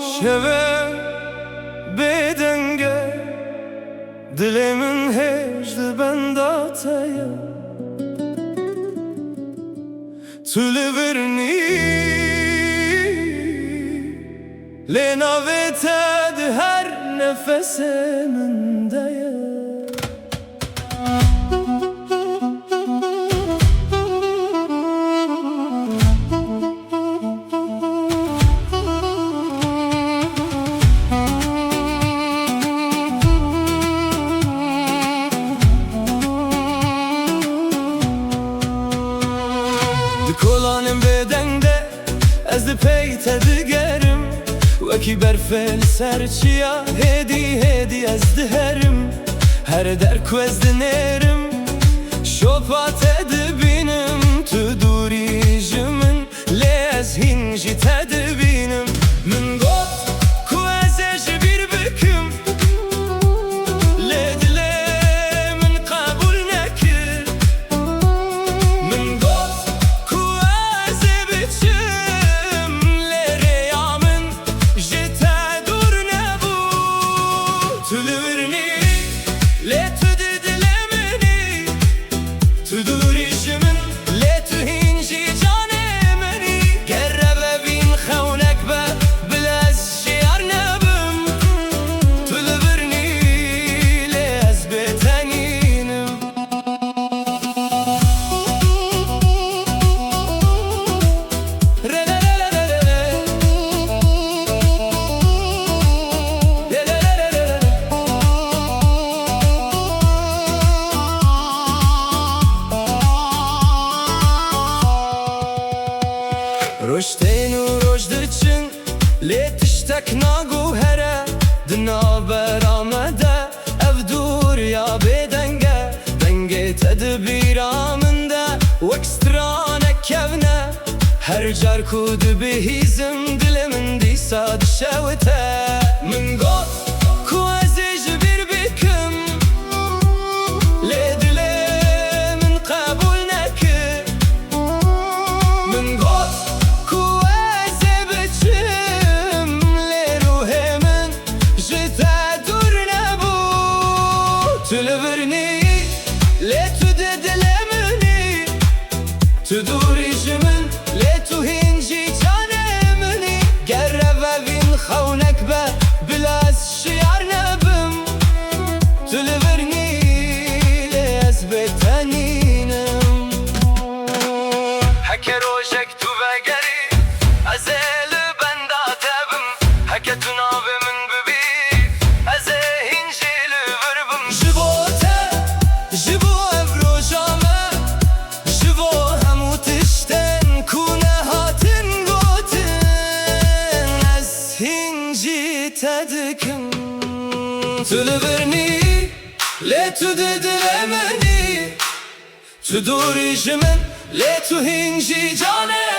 شوه بدنگه دلمن هجد بنداتaya Tülüverni Lenaveted her nefesimde ya Kolanım bedende ez de peyte digerim Veki berfel serçiya hedi ez de herim Her derku ez dinerim Şopat edibinim Tu durijimin Le ez hinci tedibinim Min got ku ez eji bir büküm Le dile min kabul nekir Min got Tülüverni, le tüdü dilemeni Tüdürişimin, le tühinci canemeni Gerrebe bin xevnek be, bilez şiar nebim Tülüverni, le ez beteninim Roşteyn u roşdırçın Le tiştek nagu here Dina beramede Ev dur ya bedenge Denge tedbir aminde Vek strane kevne Her car kudu bihizim Dilimin disa dişevite Min got ku ezeci bir büküm Le dilimin kabul nekir Min got Tülüverni, le tüde dilemeni Tüdurijimin, le tuhinci canemeni Gerreve vin xevnek be, bilez şiar nebim Tülüverni, le ez beteninim Heke rojek tu vegeri, ez eli benda tebim Heke tu navimin bibi, ez hinci lüverbim Tedikim Tülüverni Le tüde dilemeni Tüdurijimin Le tuhinci canemeni